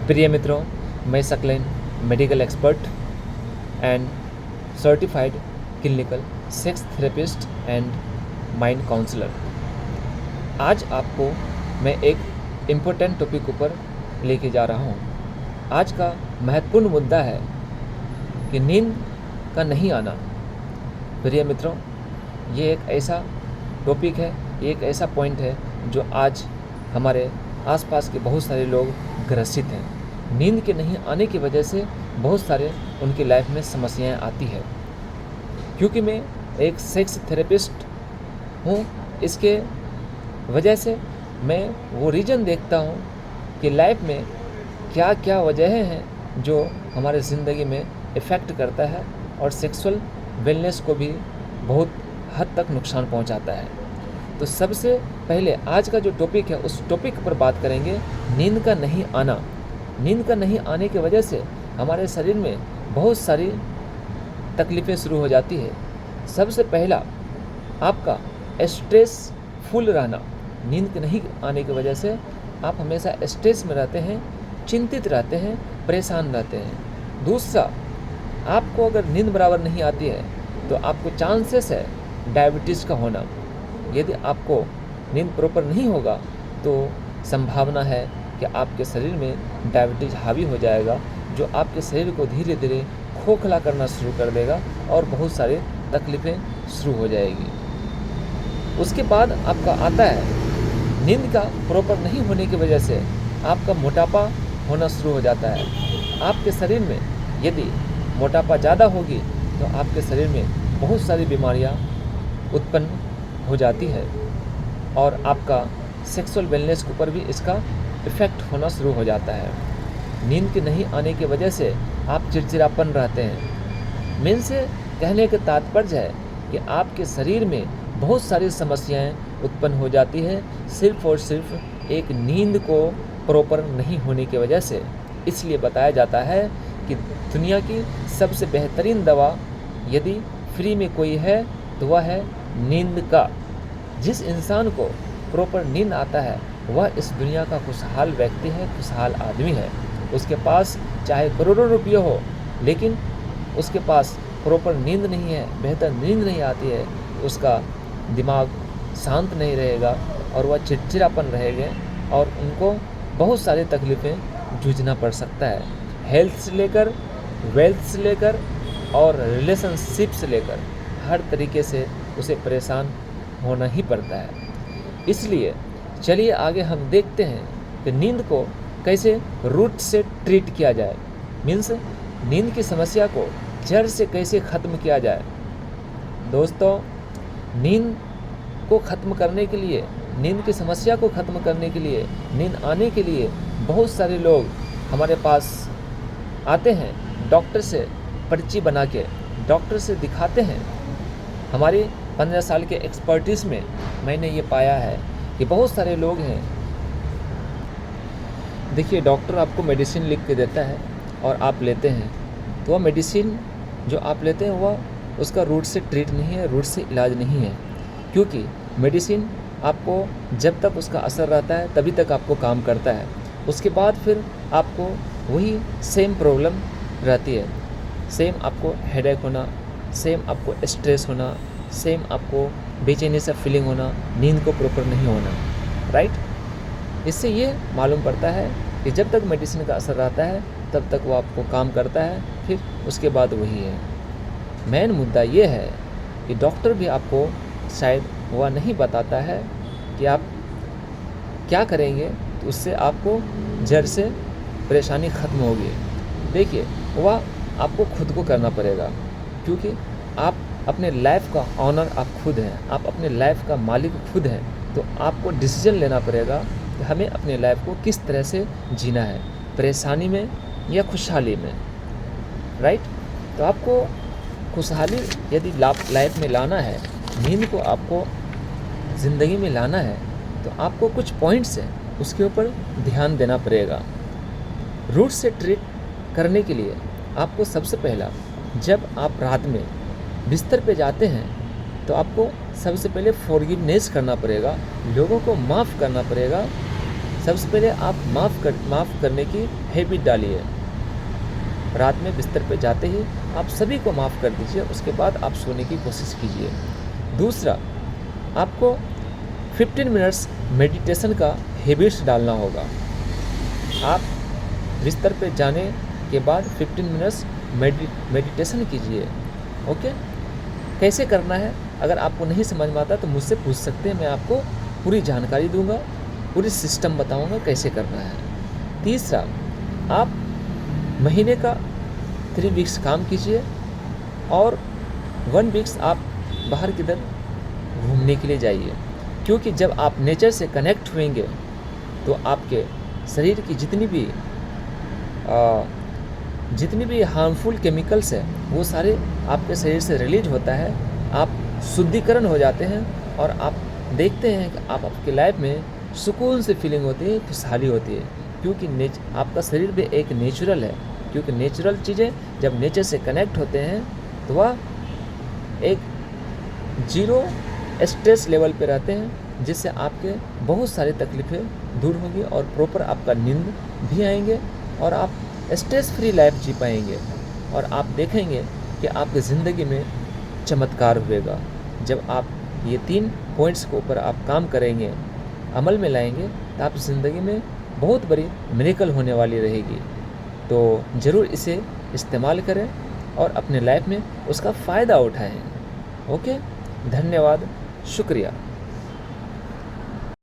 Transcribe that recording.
प्रिय मित्रों, मैं Saqlain medical expert and certified clinical sex therapist and mind counsellor. आज आपको मैं एक इम्पोर्टेंट टॉपिक ऊपर लेके जा रहा हूँ। आज का महत्वपूर्ण मुद्दा है कि नींद का नहीं आना। प्रिय मित्रों, ये एक ऐसा टॉपिक है, एक ऐसा पॉइंट है जो आज हमारे आसपास के बहुत सारे लोग ग्रसित हैं। नींद के नहीं आने की वजह से बहुत सारे उनकी लाइफ में समस्याएं आती है। क्योंकि मैं एक सेक्स थेरेपिस्ट हूँ, इसके वजह से मैं वो रीज़न देखता हूँ कि लाइफ में क्या क्या वजहें हैं जो हमारे ज़िंदगी में इफ़ेक्ट करता है और सेक्सुअल वेलनेस को भी बहुत हद तक नुकसान पहुँचाता है। तो सबसे पहले आज का जो टॉपिक है उस टॉपिक पर बात करेंगे, नींद का नहीं आना। नींद का नहीं आने की वजह से हमारे शरीर में बहुत सारी तकलीफ़ें शुरू हो जाती है। सबसे पहला आपका स्ट्रेसफुल रहना। नींद के नहीं आने की वजह से आप हमेशा स्ट्रेस में रहते हैं, चिंतित रहते हैं, परेशान रहते हैं। दूसरा, आपको अगर नींद बराबर नहीं आती है तो आपको चांसेस है डायबिटीज़ का होना। यदि आपको नींद प्रॉपर नहीं होगा तो संभावना है कि आपके शरीर में डायबिटीज़ हावी हो जाएगा, जो आपके शरीर को धीरे धीरे खोखला करना शुरू कर देगा और बहुत सारी तकलीफ़ें शुरू हो जाएगी। उसके बाद आपका आता है नींद का प्रॉपर नहीं होने की वजह से आपका मोटापा होना शुरू हो जाता है। आपके शरीर में यदि मोटापा ज़्यादा होगी तो आपके शरीर में बहुत सारी बीमारियां उत्पन्न हो जाती है और आपका सेक्सुअल वेलनेस के ऊपर भी इसका इफ़ेक्ट होना शुरू हो जाता है। नींद के नहीं आने की वजह से आप चिड़चिड़ापन रहते हैं। मीन से कहने का तात्पर्य है कि आपके शरीर में बहुत सारी समस्याएं उत्पन्न हो जाती है, सिर्फ और सिर्फ एक नींद को प्रॉपर नहीं होने की वजह से। इसलिए बताया जाता है कि दुनिया की सबसे बेहतरीन दवा यदि फ्री में कोई है तो वह है नींद का। जिस इंसान को प्रॉपर नींद आता है वह इस दुनिया का खुशहाल व्यक्ति है, खुशहाल आदमी है। उसके पास चाहे करोड़ों रुपये हो, लेकिन उसके पास प्रॉपर नींद नहीं है, बेहतर नींद नहीं आती है, उसका दिमाग शांत नहीं रहेगा और वह चिड़चिड़ापन रहेंगे और उनको बहुत सारी तकलीफ़ें जूझना पड़ सकता है। हेल्थ से लेकर, वेल्थ से लेकर और रिलेशनशिप से लेकर हर तरीके से उसे परेशान होना ही पड़ता है। इसलिए चलिए आगे हम देखते हैं कि नींद को कैसे रूट से ट्रीट किया जाए। मीन्स नींद की समस्या को जड़ से कैसे ख़त्म किया जाए। दोस्तों, नींद को ख़त्म करने के लिए, नींद की समस्या को ख़त्म करने के लिए, नींद आने के लिए बहुत सारे लोग हमारे पास आते हैं, डॉक्टर से पर्ची बना के डॉक्टर से दिखाते हैं। हमारी 15 साल के एक्सपर्टीज़ में मैंने ये पाया है कि बहुत सारे लोग हैं। देखिए, डॉक्टर आपको मेडिसिन लिख के देता है और आप लेते हैं, तो वह मेडिसिन जो आप लेते हैं वह उसका रूट से ट्रीट नहीं है, रूट से इलाज नहीं है। क्योंकि मेडिसिन आपको जब तक उसका असर रहता है तभी तक आपको काम करता है, उसके बाद फिर आपको वही सेम प्रॉब्लम रहती है। सेम आपको हेडेक होना, सेम आपको स्ट्रेस होना, सेम आपको बेचैनी सा फीलिंग होना, नींद को प्रॉपर नहीं होना, राइट। इससे ये मालूम पड़ता है कि जब तक मेडिसिन का असर रहता है तब तक वो आपको काम करता है, फिर उसके बाद वही है। मेन मुद्दा ये है कि डॉक्टर भी आपको शायद वह नहीं बताता है कि आप क्या करेंगे तो उससे आपको जड़ से परेशानी ख़त्म होगी। देखिए, वह आपको खुद को करना पड़ेगा, क्योंकि आप अपने लाइफ का ऑनर आप खुद हैं, आप अपने लाइफ का मालिक खुद हैं। तो आपको डिसीजन लेना पड़ेगा कि हमें अपने लाइफ को किस तरह से जीना है, परेशानी में या खुशहाली में, राइट। तो आपको खुशहाली यदि लाइफ में लाना है, नींद को आपको ज़िंदगी में लाना है, तो आपको कुछ पॉइंट्स हैं उसके ऊपर ध्यान देना पड़ेगा। रूट से ट्रीट करने के लिए आपको सबसे पहला, जब आप रात में बिस्तर पे जाते हैं तो आपको सबसे पहले फॉरगिवनेस करना पड़ेगा, लोगों को माफ़ करना पड़ेगा, सबसे पहले आप माफ़ करने की हैबिट डालिए। रात में बिस्तर पे जाते ही आप सभी को माफ़ कर दीजिए, उसके बाद आप सोने की कोशिश कीजिए। दूसरा, आपको 15 मिनट्स मेडिटेशन का हैबिट्स डालना होगा। आप बिस्तर पे जाने के बाद 15 मिनट्स मेडिटेशन कीजिए। ओके, कैसे करना है अगर आपको नहीं समझ में आता तो मुझसे पूछ सकते हैं, मैं आपको पूरी जानकारी दूंगा, पूरी सिस्टम बताऊंगा कैसे करना है। तीसरा, आप महीने का 3 वीक्स काम कीजिए और 1 वीक्स आप बाहर किधर घूमने के लिए जाइए, क्योंकि जब आप नेचर से कनेक्ट होंगे तो आपके शरीर की जितनी भी हार्मफुल केमिकल्स है वो सारे आपके शरीर से रिलीज होता है। आप शुद्धिकरण हो जाते हैं और आप देखते हैं कि आपकी लाइफ में सुकून से फीलिंग होती है, खुशहाली होती है, क्योंकि आपका शरीर भी एक नेचुरल है। क्योंकि नेचुरल चीज़ें जब नेचर से कनेक्ट होते हैं तो वह एक जीरो स्ट्रेस लेवल पे रहते हैं, जिससे आपके बहुत सारी तकलीफ़ें दूर होंगी और प्रॉपर आपका नींद भी आएंगे और आप स्ट्रेस फ्री लाइफ जी पाएंगे। और आप देखेंगे कि आपकी ज़िंदगी में चमत्कार होगा। जब आप ये 3 पॉइंट्स के ऊपर आप काम करेंगे, अमल में लाएंगे, तो आप ज़िंदगी में बहुत बड़ी मिरेकल होने वाली रहेगी। तो ज़रूर इसे इस्तेमाल करें और अपने लाइफ में उसका फ़ायदा उठाएं। ओके, धन्यवाद, शुक्रिया।